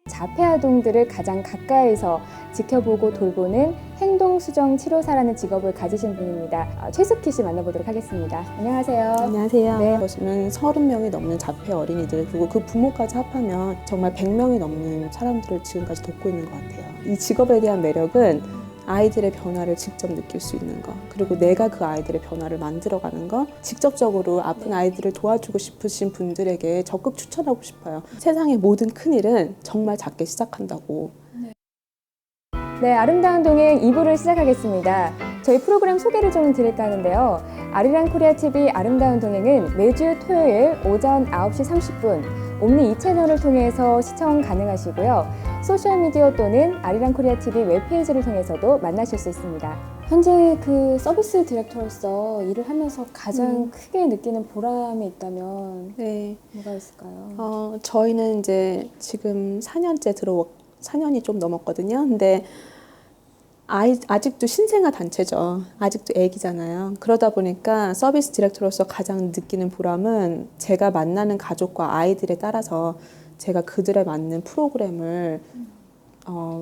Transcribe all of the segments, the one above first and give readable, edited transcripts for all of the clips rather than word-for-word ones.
자폐 아동들을 가장 가까이서 지켜보고 돌보는 행동수정 치료사라는 직업을 가지신 분입니다. 최숙희 씨 만나보도록 하겠습니다. 안녕하세요. 안녕하세요. 네. 보시면 30명이 넘는 자폐 어린이들, 그리고 그 부모까지 합하면 정말 100명이 넘는 사람들을 지금까지 돕고 있는 것 같아요. 이 직업에 대한 매력은 아이들의 변화를 직접 느낄 수 있는 거, 그리고 내가 그 아이들의 변화를 만들어가는 거, 직접적으로 아픈 아이들을 도와주고 싶으신 분들에게 적극 추천하고 싶어요. 세상의 모든 큰일은 정말 작게 시작한다고. 네, 아름다운 동행 2부를 시작하겠습니다. 저희 프로그램 소개를 좀 드릴까 하는데요. 아리랑 코리아 TV 아름다운 동행은 매주 토요일 오전 9시 30분 옴니 2채널을 통해서 시청 가능하시고요. 소셜미디어 또는 아리랑 코리아 TV 웹페이지를 통해서도 만나실 수 있습니다. 현재 그 서비스 디렉터로서 일을 하면서 가장 크게 느끼는 보람이 있다면 네. 뭐가 있을까요? 저희는 이제 지금 4년이 좀 넘었거든요. 근데 아직도 신생아 단체죠. 아직도 애기잖아요. 그러다 보니까 서비스 디렉터로서 가장 느끼는 보람은 제가 만나는 가족과 아이들에 따라서 제가 그들에 맞는 프로그램을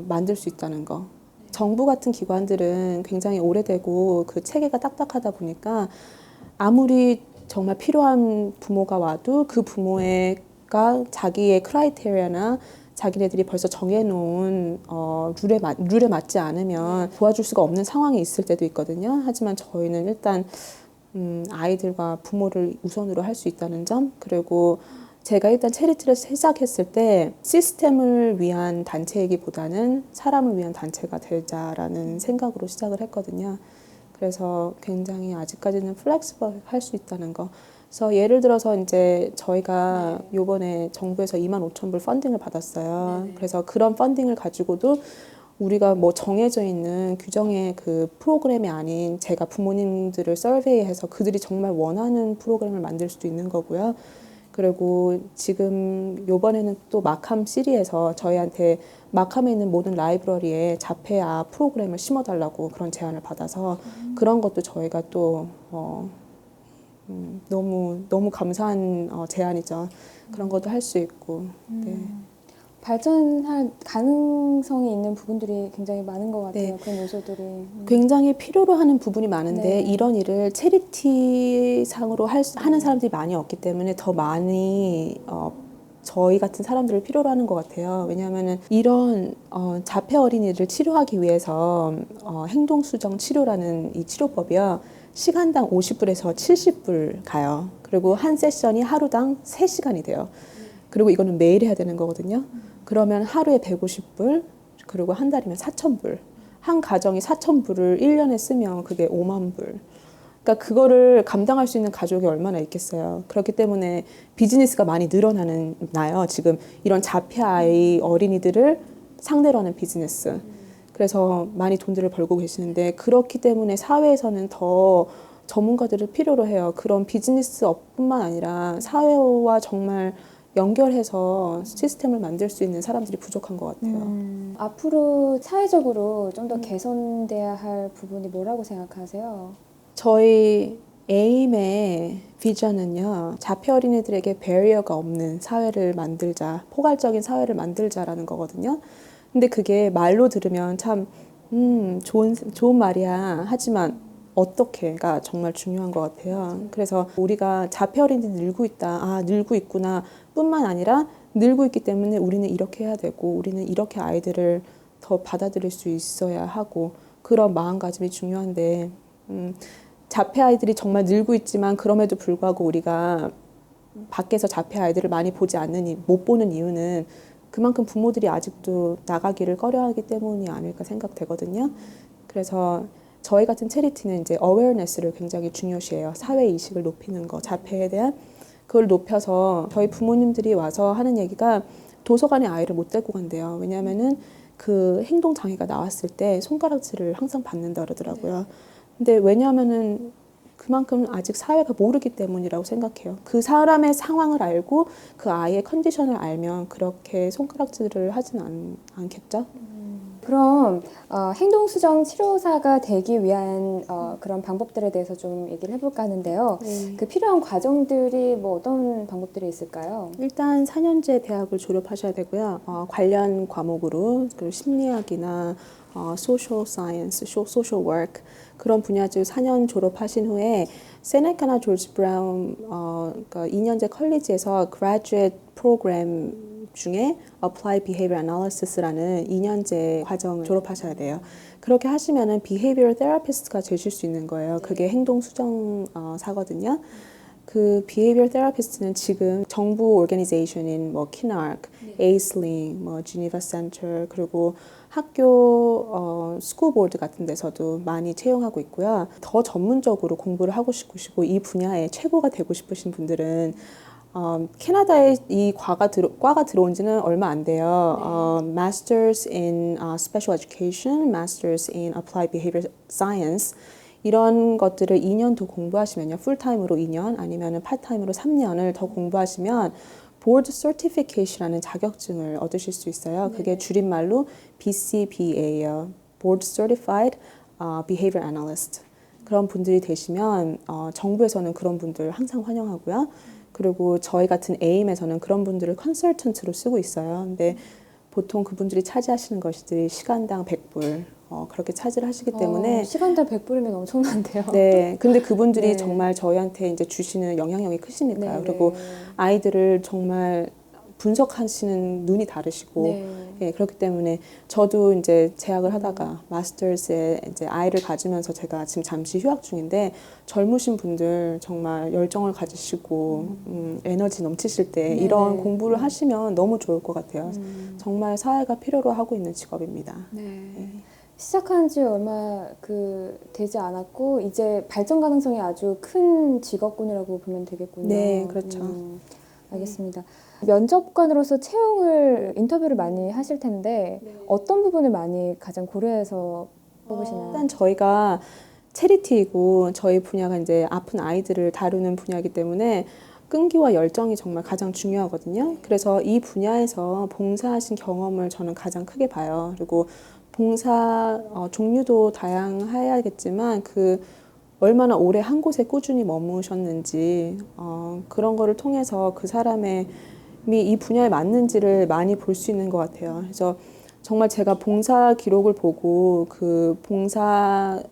만들 수 있다는 거. 정부 같은 기관들은 굉장히 오래되고 그 체계가 딱딱하다 보니까 아무리 정말 필요한 부모가 와도 그 부모가 자기의 크라이테리아나 자기네들이 벌써 정해놓은 룰에 맞지 않으면 도와줄 수가 없는 상황이 있을 때도 있거든요. 하지만 저희는 일단 아이들과 부모를 우선으로 할 수 있다는 점, 그리고 제가 일단 체리티를 시작했을 때 시스템을 위한 단체이기보다는 사람을 위한 단체가 되자라는 생각으로 시작을 했거든요. 그래서 굉장히 아직까지는 플렉시블 할 수 있다는 거. 그래서 예를 들어서 이제 저희가 요번에 정부에서 25,000불 펀딩을 받았어요. 그래서 그런 펀딩을 가지고도 우리가 뭐 정해져 있는 규정의 그 프로그램이 아닌 제가 부모님들을 서베이해서 그들이 정말 원하는 프로그램을 만들 수도 있는 거고요. 그리고 지금 요번에는 또 마캄 시리에서 저희한테 마캄에 있는 모든 라이브러리에 자폐아 프로그램을 심어달라고 그런 제안을 받아서 그런 것도 저희가 또 너무 감사한 제안이죠. 그런 것도 할 수 있고. 네. 발전할 가능성이 있는 부분들이 굉장히 많은 것 같아요. 네. 그런 요소들이. 굉장히 필요로 하는 부분이 많은데 네. 이런 일을 체리티 상으로 하는 사람들이 많이 없기 때문에 더 많이 저희 같은 사람들을 필요로 하는 것 같아요. 왜냐하면 이런 자폐 어린이를 치료하기 위해서 행동수정 치료라는 이 치료법이요. 시간당 50불에서 70불 가요. 그리고 한 세션이 하루당 3시간이 돼요. 그리고 이거는 매일 해야 되는 거거든요. 그러면 하루에 150불, 그리고 한 달이면 4,000불. 한 가정이 4,000불을 1년에 쓰면 그게 5만 불. 그러니까 그거를 감당할 수 있는 가족이 얼마나 있겠어요. 그렇기 때문에 비즈니스가 많이 늘어나요. 지금 이런 자폐 아이 어린이들을 상대로 하는 비즈니스. 그래서 많이 돈들을 벌고 계시는데 그렇기 때문에 사회에서는 더 전문가들을 필요로 해요. 그런 비즈니스업뿐만 아니라 사회와 정말 연결해서 시스템을 만들 수 있는 사람들이 부족한 것 같아요. 앞으로 사회적으로 좀 더 개선돼야 할 부분이 뭐라고 생각하세요? 저희 에임의 비전은요, 자폐 어린이들에게 배리어가 없는 사회를 만들자, 포괄적인 사회를 만들자라는 거거든요. 근데 그게 말로 들으면 참 좋은 말이야. 하지만 어떻게가 정말 중요한 것 같아요. 그래서 우리가 자폐 어린이들이 늘고 있다, 늘고 있구나 뿐만 아니라 늘고 있기 때문에 우리는 이렇게 해야 되고 우리는 이렇게 아이들을 더 받아들일 수 있어야 하고 그런 마음가짐이 중요한데 자폐 아이들이 정말 늘고 있지만 그럼에도 불구하고 우리가 밖에서 자폐 아이들을 많이 못 보는 이유는 그만큼 부모들이 아직도 나가기를 꺼려하기 때문이 아닐까 생각되거든요. 그래서 저희 같은 체리티는 이제 awareness를 굉장히 중요시해요. 사회 이식을 높이는 거, 자폐에 대한 그걸 높여서 저희 부모님들이 와서 하는 얘기가 도서관에 아이를 못 데리고 간대요. 왜냐하면은 그 행동 장애가 나왔을 때 손가락질을 항상 받는다 그러더라고요. 근데 왜냐하면은 그만큼 아직 사회가 모르기 때문이라고 생각해요. 그 사람의 상황을 알고 그 아이의 컨디션을 알면 그렇게 손가락질을 하진 않겠죠? 그럼 행동수정 치료사가 되기 위한 그런 방법들에 대해서 좀 얘기를 해볼까 하는데요. 그 필요한 과정들이 뭐 어떤 방법들이 있을까요? 일단 4년제 대학을 졸업하셔야 되고요. 관련 과목으로 그리고 심리학이나 social science, social work 그런 분야들 4년 졸업하신 후에 세네카나 조지 브라운 그러니까 2년제 컬리지에서 graduate program 중에 Applied Behavior Analysis라는 2년제 과정을 졸업하셔야 돼요. 그렇게 하시면은 Behavioral Therapist가 되실 수 있는 거예요. 그게 행동 수정사거든요. 그 Behavioral Therapist는 지금 정부 오르가니제이션인 뭐 키나르크, 에이슬링, 뭐 지니바 센터 그리고 학교 스쿨 보드 같은 데서도 많이 채용하고 있고요. 더 전문적으로 공부를 하고 싶으시고 이 분야에 최고가 되고 싶으신 분들은 캐나다에 이 과가 들어온 지는 얼마 안 돼요. Masters in Special Education, Masters in Applied Behavior Science 이런 것들을 2년 더 공부하시면요. 풀타임으로 2년 아니면 파트타임으로 3년을 더 공부하시면 보드 서티피케이션이라는 자격증을 얻으실 수 있어요. 그게 줄임말로 BCBA예요. Board Certified Behavior Analyst. 그런 분들이 되시면 정부에서는 그런 분들 항상 환영하고요. 그리고 저희 같은 에임에서는 그런 분들을 컨설턴트로 쓰고 있어요. 근데 보통 그분들이 차지하시는 것들이 시간당 100불 그렇게 차지를 하시기 때문에 시간당 100불이면 엄청난데요. 네. 근데 그분들이 네. 정말 저희한테 이제 주시는 영향력이 크시니까요. 네, 그리고 네. 아이들을 정말 분석하시는 눈이 다르시고 네. 예, 그렇기 때문에 저도 이제 재학을 하다가 마스터스에 이제 아이를 가지면서 제가 지금 잠시 휴학 중인데 젊으신 분들 정말 열정을 가지시고 에너지 넘치실 때 네네. 이런 공부를 하시면 너무 좋을 것 같아요. 정말 사회가 필요로 하고 있는 직업입니다. 시작한 지 얼마 되지 않았고 이제 발전 가능성이 아주 큰 직업군이라고 보면 되겠군요. 네, 그렇죠. 알겠습니다. 면접관으로서 인터뷰를 많이 하실 텐데 어떤 부분을 많이 가장 고려해서 뽑으시나요? 일단 저희가 체리티이고 저희 분야가 이제 아픈 아이들을 다루는 분야이기 때문에 끈기와 열정이 정말 가장 중요하거든요. 그래서 이 분야에서 봉사하신 경험을 저는 가장 크게 봐요. 그리고 봉사 종류도 다양해야겠지만 얼마나 오래 한 곳에 꾸준히 머무셨는지 그런 거를 통해서 그 사람의 이 분야에 맞는지를 많이 볼 수 있는 것 같아요. 그래서 정말 제가 봉사 기록을 보고 그 봉사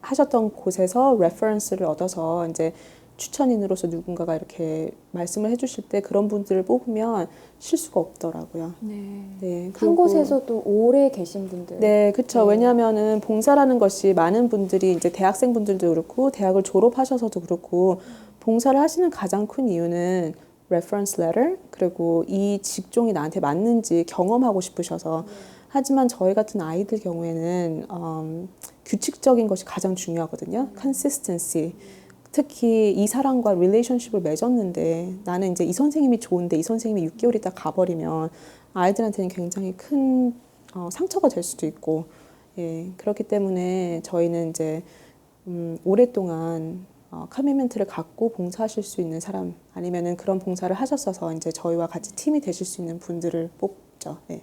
하셨던 곳에서 레퍼런스를 얻어서 이제 추천인으로서 누군가가 이렇게 말씀을 해주실 때 그런 분들을 뽑으면 실수가 없더라고요. 네, 한 그리고 곳에서 또 오래 계신 분들. 네, 그렇죠. 네. 왜냐하면은 봉사라는 것이 많은 분들이 이제 대학생분들도 그렇고 대학을 졸업하셔서도 그렇고 봉사를 하시는 가장 큰 이유는 reference letter 그리고 이 직종이 나한테 맞는지 경험하고 싶으셔서 하지만 저희 같은 아이들 경우에는 규칙적인 것이 가장 중요하거든요. consistency. 특히 이 사람과 릴레이션십을 맺었는데 나는 이제 이 선생님이 좋은데 이 선생님이 6개월 있다 가버리면 아이들한테는 굉장히 큰 상처가 될 수도 있고 예, 그렇기 때문에 저희는 이제 오랫동안 커미트멘트를 갖고 봉사하실 수 있는 사람 아니면은 그런 봉사를 하셨어서 이제 저희와 같이 팀이 되실 수 있는 분들을 뽑죠. 예.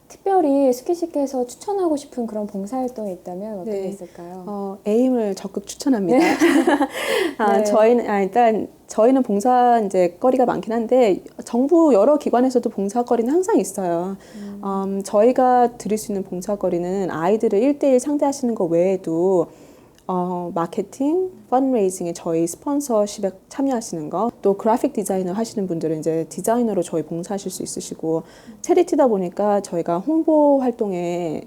특별히 스키시께서 추천하고 싶은 그런 봉사활동이 있다면 어떤 게 네. 있을까요? 에임을 적극 추천합니다. 네. 일단 저희는 봉사 이제 거리가 많긴 한데 정부 여러 기관에서도 봉사거리는 항상 있어요. 저희가 드릴 수 있는 봉사거리는 아이들을 1대1 상대하시는 것 외에도 마케팅, 펀레이징에 저희 스폰서십에 참여하시는 거, 또 그래픽 디자이너 하시는 분들은 이제 디자이너로 저희 봉사하실 수 있으시고, 체리티다 보니까 저희가 홍보 활동에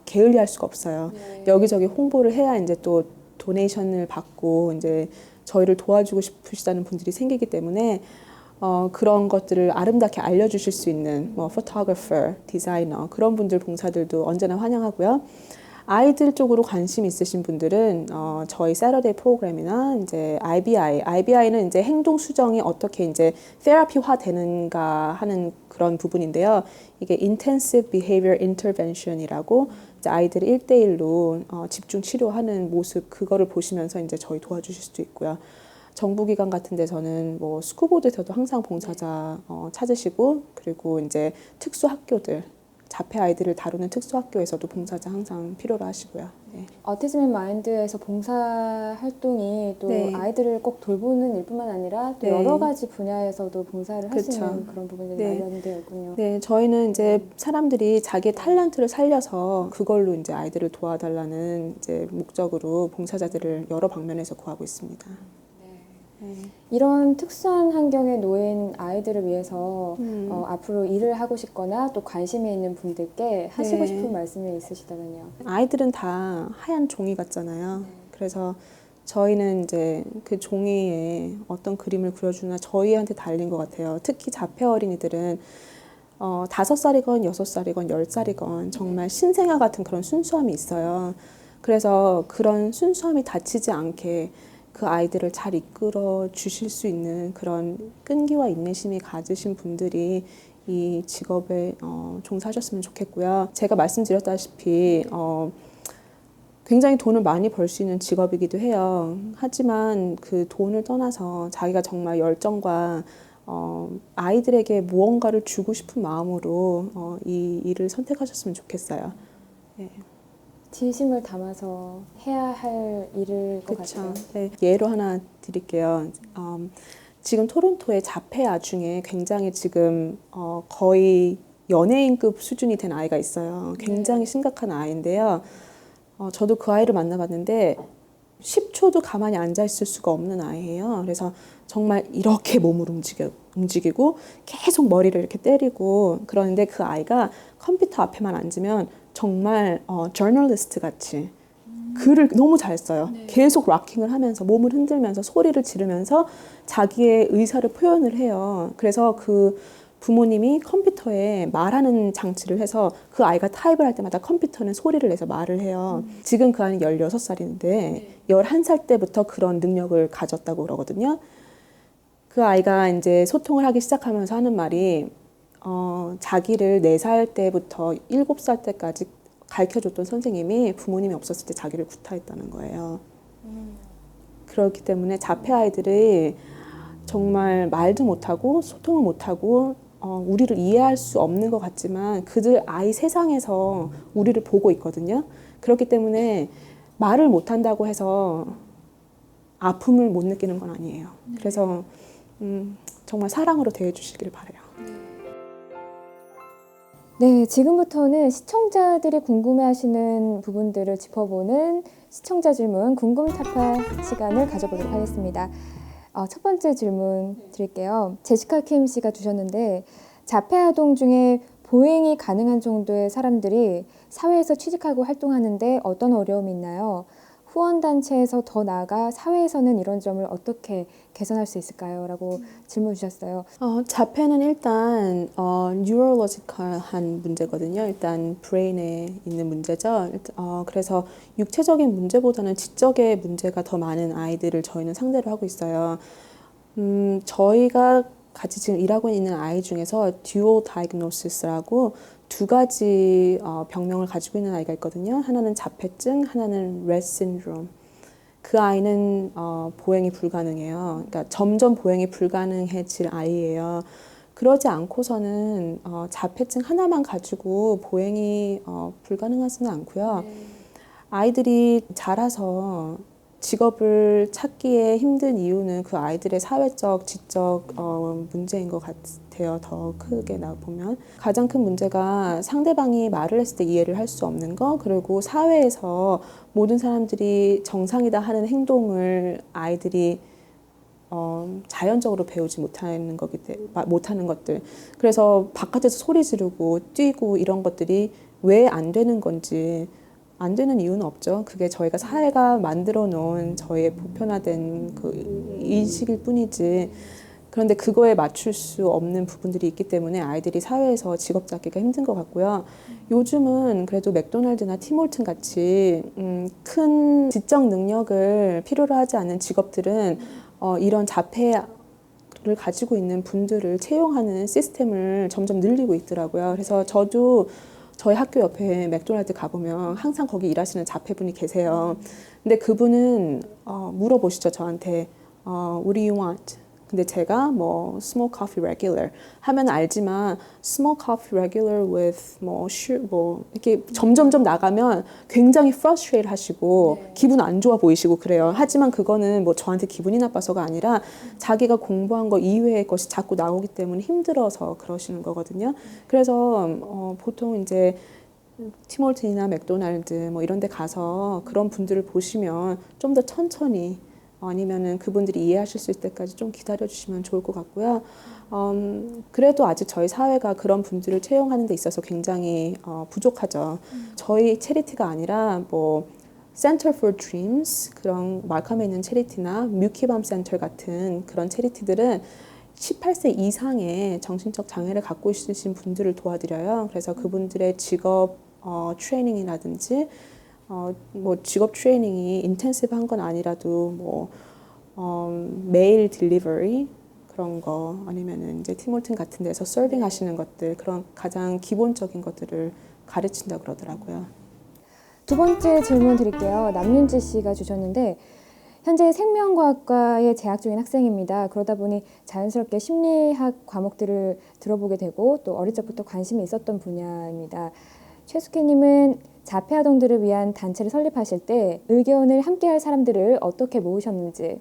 게을리할 수가 없어요. 여기저기 홍보를 해야 이제 또 도네이션을 받고 이제 저희를 도와주고 싶으시다는 분들이 생기기 때문에 그런 것들을 아름답게 알려주실 수 있는 뭐 photographer, 디자이너 그런 분들 봉사들도 언제나 환영하고요. 아이들 쪽으로 관심 있으신 분들은 저희 Saturday 프로그램이나 이제 IBI는 이제 행동 수정이 어떻게 이제 테라피화 되는가 하는 그런 부분인데요. 이게 Intensive Behavior Intervention이라고 이제 아이들이 1대1로 집중 치료하는 모습 그거를 보시면서 이제 저희 도와주실 수도 있고요. 정부기관 같은 데서는 뭐 스쿠보드에서도 항상 봉사자 찾으시고 그리고 이제 특수학교들 자폐 아이들을 다루는 특수학교에서도 봉사자 항상 필요로 하시고요. 네. 어티즘 앤 마인드에서 봉사 활동이 또 네. 아이들을 꼭 돌보는 일뿐만 아니라 또 네. 여러 가지 분야에서도 봉사를 할 수 그쵸. 있는 그런 부분들이 네. 마련되어 있군요. 네, 저희는 이제 사람들이 자기의 탤런트를 살려서 그걸로 이제 아이들을 도와달라는 이제 목적으로 봉사자들을 여러 방면에서 구하고 있습니다. 네. 이런 특수한 환경에 놓인 아이들을 위해서 앞으로 일을 하고 싶거나 또 관심이 있는 분들께 하시고 네. 싶은 말씀이 있으시다면요. 아이들은 다 하얀 종이 같잖아요. 그래서 저희는 이제 그 종이에 어떤 그림을 그려주나 저희한테 달린 것 같아요. 특히 자폐 어린이들은 5살이건 6살이건 10살이건 정말 신생아 같은 그런 순수함이 있어요. 그래서 그런 순수함이 다치지 않게 그 아이들을 잘 이끌어 주실 수 있는 그런 끈기와 인내심이 가지신 분들이 이 직업에 종사하셨으면 좋겠고요. 제가 말씀드렸다시피 굉장히 돈을 많이 벌 수 있는 직업이기도 해요. 하지만 그 돈을 떠나서 자기가 정말 열정과 아이들에게 무언가를 주고 싶은 마음으로 이 일을 선택하셨으면 좋겠어요. 네. 진심을 담아서 해야 할 일일 것 그쵸. 같아요. 네. 예로 하나 드릴게요. 지금 토론토의 자폐아 중에 굉장히 지금 거의 연예인급 수준이 된 아이가 있어요. 굉장히 심각한 아이인데요. 저도 그 아이를 만나봤는데 10초도 가만히 앉아 있을 수가 없는 아이예요. 그래서 정말 이렇게 몸을 움직이고 계속 머리를 이렇게 때리고 그러는데 그 아이가 컴퓨터 앞에만 앉으면 정말 저널리스트 같이 글을 너무 잘 써요. 계속 락킹을 하면서 몸을 흔들면서 소리를 지르면서 자기의 의사를 표현을 해요. 그래서 그 부모님이 컴퓨터에 말하는 장치를 해서 그 아이가 타입을 할 때마다 컴퓨터는 소리를 내서 말을 해요. 지금 그 아이는 16살인데 11살 때부터 그런 능력을 가졌다고 그러거든요. 그 아이가 이제 소통을 하기 시작하면서 하는 말이 자기를 4살 때부터 7살 때까지 가르쳐줬던 선생님이 부모님이 없었을 때 자기를 구타했다는 거예요. 그렇기 때문에 자폐 아이들이 정말 말도 못하고 소통을 못하고 우리를 이해할 수 없는 것 같지만 그들 아이 세상에서 우리를 보고 있거든요. 그렇기 때문에 말을 못한다고 해서 아픔을 못 느끼는 건 아니에요. 그래서 정말 사랑으로 대해주시길 바라요. 네, 지금부터는 시청자들이 궁금해하시는 부분들을 짚어보는 시청자 질문 궁금타파 시간을 가져보도록 하겠습니다. 첫 번째 질문 드릴게요. 제시카 킴 씨가 주셨는데 자폐 아동 중에 보행이 가능한 정도의 사람들이 사회에서 취직하고 활동하는데 어떤 어려움이 있나요? 후원단체에서 더 나아가 사회에서는 이런 점을 어떻게 개선할 수 있을까요? 라고 질문 주셨어요. 자폐는 일단 뉴럴로지컬한 문제거든요. 일단 브레인에 있는 문제죠. 그래서 육체적인 문제보다는 지적의 문제가 더 많은 아이들을 저희는 상대로 하고 있어요. 저희가 같이 지금 일하고 있는 아이 중에서 듀얼 다이그노시스라고 2가지 병명을 가지고 있는 아이가 있거든요. 하나는 자폐증, 하나는 레트 신드롬. 그 아이는 보행이 불가능해요. 그러니까 점점 보행이 불가능해질 아이예요. 그러지 않고서는 자폐증 하나만 가지고 보행이 불가능하지는 않고요. 아이들이 자라서 직업을 찾기에 힘든 이유는 그 아이들의 사회적, 지적 문제인 것 같아요. 더 크게 보면. 가장 큰 문제가 상대방이 말을 했을 때 이해를 할 수 없는 거, 그리고 사회에서 모든 사람들이 정상이다 하는 행동을 아이들이 자연적으로 배우지 못하는 못하는 것들. 그래서 바깥에서 소리 지르고 뛰고 이런 것들이 왜 안 되는 건지 안 되는 이유는 없죠. 그게 저희가 사회가 만들어 놓은 저희의 보편화된 그 인식일 뿐이지 그런데 그거에 맞출 수 없는 부분들이 있기 때문에 아이들이 사회에서 직업 잡기가 힘든 것 같고요. 요즘은 그래도 맥도날드나 티몰튼 같이 큰 지적 능력을 필요로 하지 않는 직업들은 이런 자폐를 가지고 있는 분들을 채용하는 시스템을 점점 늘리고 있더라고요. 그래서 저도 저희 학교 옆에 맥도날드 가보면 항상 거기 일하시는 자폐분이 계세요. 근데 그분은 물어보시죠, 저한테. What do you want? 근데 제가 뭐 small coffee regular 하면 알지만 small coffee regular with 뭐 이렇게 점점점 나가면 굉장히 frustrate 하시고 기분 안 좋아 보이시고 그래요. 하지만 그거는 뭐 저한테 기분이 나빠서가 아니라 자기가 공부한 거 이외의 것이 자꾸 나오기 때문에 힘들어서 그러시는 거거든요. 그래서 보통 이제 티몰튼이나 맥도날드 뭐 이런 데 가서 그런 분들을 보시면 좀 더 천천히 아니면은 그분들이 이해하실 수 있을 때까지 좀 기다려 주시면 좋을 것 같고요. 그래도 아직 저희 사회가 그런 분들을 채용하는 데 있어서 굉장히 부족하죠. 저희 체리티가 아니라 뭐 Center for Dreams 그런 말컴에 있는 체리티나 뮤키밤 센터 같은 그런 체리티들은 18세 이상의 정신적 장애를 갖고 있으신 분들을 도와드려요. 그래서 그분들의 직업 트레이닝이라든지 뭐 직업 트레이닝이 인텐시브한 건 아니라도 뭐 메일 딜리버리 그런 거 아니면은 이제 티몰튼 같은 데서 서빙 하시는 것들 그런 가장 기본적인 것들을 가르친다 그러더라고요. 두 번째 질문 드릴게요. 남윤지 씨가 주셨는데 현재 생명과학과에 재학 중인 학생입니다. 그러다 보니 자연스럽게 심리학 과목들을 들어보게 되고 또 어릴 적부터 관심이 있었던 분야입니다. 최숙희님은 자폐 아동들을 위한 단체를 설립하실 때 의견을 함께할 사람들을 어떻게 모으셨는지,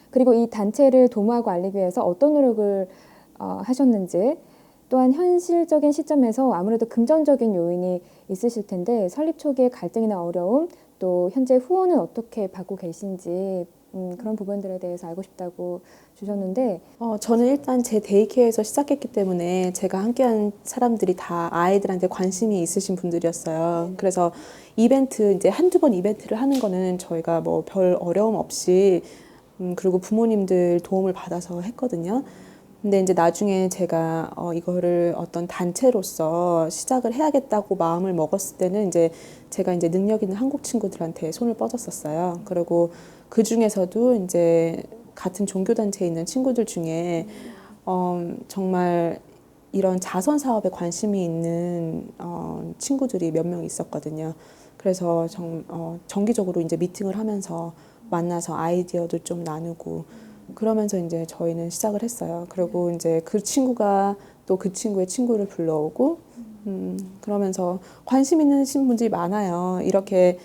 그리고 이 단체를 도모하고 알리기 위해서 어떤 노력을 하셨는지, 또한 현실적인 시점에서 아무래도 금전적인 요인이 있으실 텐데 설립 초기의 갈등이나 어려움, 또 현재 후원은 어떻게 받고 계신지 그런 부분들에 대해서 알고 싶다고 주셨는데 저는 일단 제 데이케어에서 시작했기 때문에 제가 함께한 사람들이 다 아이들한테 관심이 있으신 분들이었어요. 그래서 이벤트 이제 한두 번 이벤트를 하는 거는 저희가 뭐 별 어려움 없이 그리고 부모님들 도움을 받아서 했거든요. 근데 이제 나중에 제가 이거를 어떤 단체로서 시작을 해야겠다고 마음을 먹었을 때는 이제 제가 이제 능력 있는 한국 친구들한테 손을 뻗었었어요. 그리고 그 중에서도 이제 같은 종교 단체에 있는 친구들 중에 정말 이런 자선 사업에 관심이 있는 친구들이 몇 명 있었거든요. 그래서 정기적으로 이제 미팅을 하면서 만나서 아이디어도 좀 나누고 그러면서 이제 저희는 시작을 했어요. 그리고 이제 그 친구가 또 그 친구의 친구를 불러오고 그러면서 관심 있는 분들이 많아요. 이렇게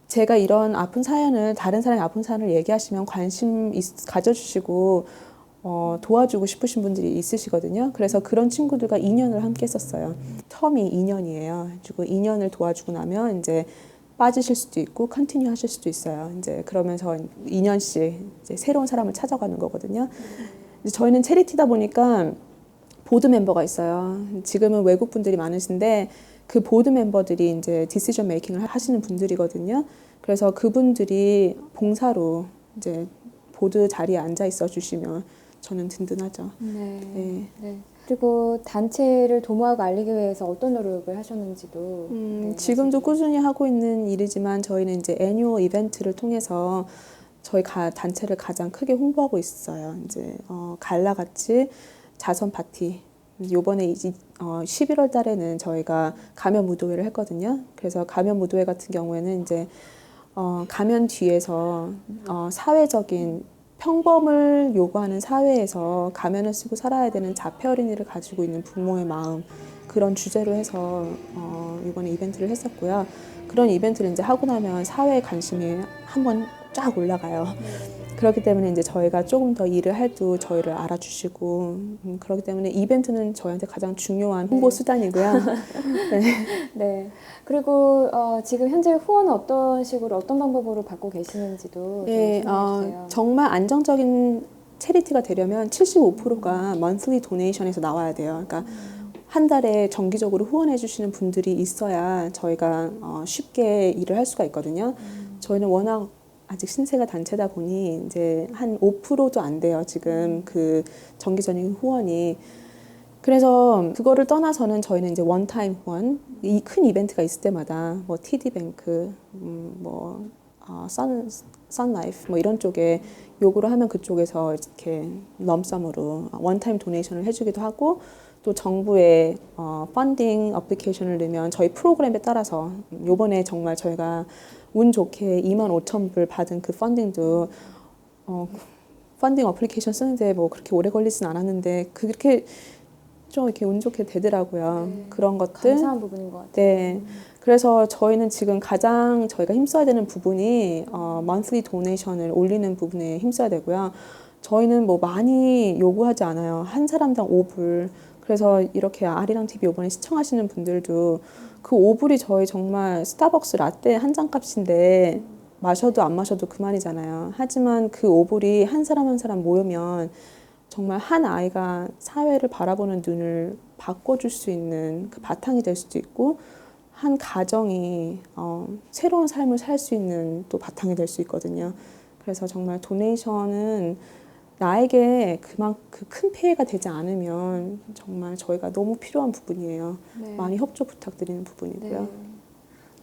제가 이런 아픈 사연을 다른 사람의 아픈 사연을 얘기하시면 관심 가져주시고 도와주고 싶으신 분들이 있으시거든요. 그래서 그런 친구들과 2년을 함께 했었어요. 텀이 2년이에요. 그리고 2년을 도와주고 나면 이제 빠지실 수도 있고 컨티뉴 하실 수도 있어요. 이제 그러면서 2년씩 이제 새로운 사람을 찾아가는 거거든요. 이제 저희는 체리티다 보니까 보드 멤버가 있어요. 지금은 외국 분들이 많으신데 그 보드 멤버들이 이제 디시전 메이킹을 하시는 분들이거든요. 그래서 그분들이 봉사로 이제 보드 자리에 앉아 있어 주시면 저는 든든하죠. 네. 그리고 단체를 도모하고 알리기 위해서 어떤 노력을 하셨는지도 지금도 꾸준히 하고 있는 일이지만 저희는 이제 애뉴얼 이벤트를 통해서 저희 단체를 가장 크게 홍보하고 있어요. 이제 갈라 같이 자선 파티. 요번에 11월 달에는 저희가 가면 무도회를 했거든요. 그래서 가면 무도회 같은 경우에는 이제 가면 뒤에서 사회적인 평범을 요구하는 사회에서 가면을 쓰고 살아야 되는 자폐 어린이를 가지고 있는 부모의 마음 그런 주제로 해서 이번에 이벤트를 했었고요. 그런 이벤트를 이제 하고 나면 사회의 관심이 한번 쫙 올라가요. 그렇기 때문에 이제 저희가 조금 더 일을 해도 저희를 알아주시고 그렇기 때문에 이벤트는 저희한테 가장 중요한 홍보 수단이고요. 네. 네. 그리고 지금 현재 후원은 어떤 식으로 어떤 방법으로 받고 계시는지도 네, 좀 설명해 주세요. 정말 안정적인 체리티가 되려면 75%가 monthly donation에서 나와야 돼요. 그러니까 한 달에 정기적으로 후원해 주시는 분들이 있어야 저희가 쉽게 일을 할 수가 있거든요. 저희는 워낙 아직 신생아 단체다 보니 이제 한 5%도 안 돼요. 지금 그 정기적인 후원이. 그래서 그거를 떠나서는 저희는 이제 원타임 후원, 이 큰 이벤트가 있을 때마다 뭐 TD뱅크, 선라이프 뭐 이런 쪽에 요구를 하면 그쪽에서 이렇게 럼썸으로 원타임 도네이션을 해주기도 하고 또 정부의 펀딩 어플리케이션을 넣으면 저희 프로그램에 따라서 요번에 정말 저희가 운 좋게 25,000불 받은 그 펀딩도 펀딩 어플리케이션 쓰는데 뭐 그렇게 오래 걸리진 않았는데 그렇게 좀 이렇게 운 좋게 되더라고요. 네. 그런 것들. 감사한 부분인 것 같아요. 네. 그래서 저희는 지금 가장 저희가 힘써야 되는 부분이 monthly 도네이션을 올리는 부분에 힘써야 되고요. 저희는 뭐 많이 요구하지 않아요. 한 사람당 5불. 그래서 이렇게 아리랑 TV 이번에 시청하시는 분들도 그 5불이 저희 정말 스타벅스 라떼 한 잔 값인데 마셔도 안 마셔도 그만이잖아요. 하지만 그 5불이 한 사람 한 사람 모이면 정말 한 아이가 사회를 바라보는 눈을 바꿔줄 수 있는 그 바탕이 될 수도 있고 한 가정이 새로운 삶을 살 수 있는 또 바탕이 될 수 있거든요. 그래서 정말 도네이션은 나에게 그만큼 큰 피해가 되지 않으면 정말 저희가 너무 필요한 부분이에요. 네. 많이 협조 부탁드리는 부분이고요. 네.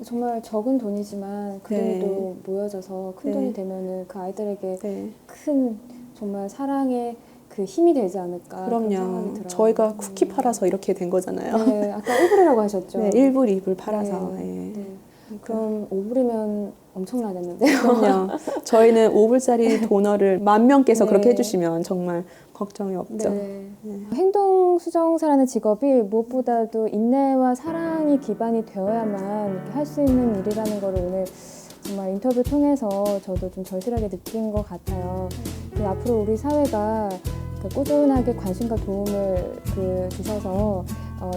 정말 적은 돈이지만 그 네. 돈이 또 모여져서 큰 네. 돈이 되면은 그 아이들에게 네. 큰 정말 사랑의 그 힘이 되지 않을까 그런 생각이 그럼요. 들어요. 저희가 쿠키 팔아서 이렇게 된 거잖아요. 네, 아까 1불이라고 하셨죠? 네, 1불, 2불 팔아서. 네. 예. 네. 그럼 5불이면 엄청나겠는데요? 그럼요. 저희는 5불짜리 도너를 10,000명께서 네. 그렇게 해주시면 정말 걱정이 없죠. 네. 네. 행동 수정사라는 직업이 무엇보다도 인내와 사랑이 기반이 되어야만 할 수 있는 일이라는 거를 오늘 정말 인터뷰 통해서 저도 좀 절실하게 느낀 것 같아요. 그 앞으로 우리 사회가 그 꾸준하게 관심과 도움을 주셔서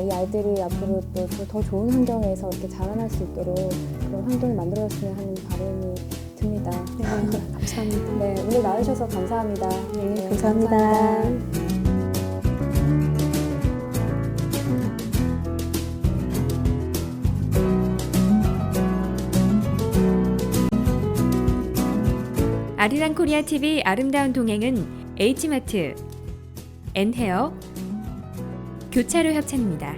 이 아이들이 앞으로 또 더 좋은 환경에서 이렇게 자라날 수 있도록 그런 환경을 만들어줬으면 하는 바람이 듭니다. 네, 감사합니다. 네, 오늘 나와주셔서 감사합니다. 네, 감사합니다. 아리랑 코리아 TV 아름다운 동행은 H마트, N헤어, 교차로 협찬입니다.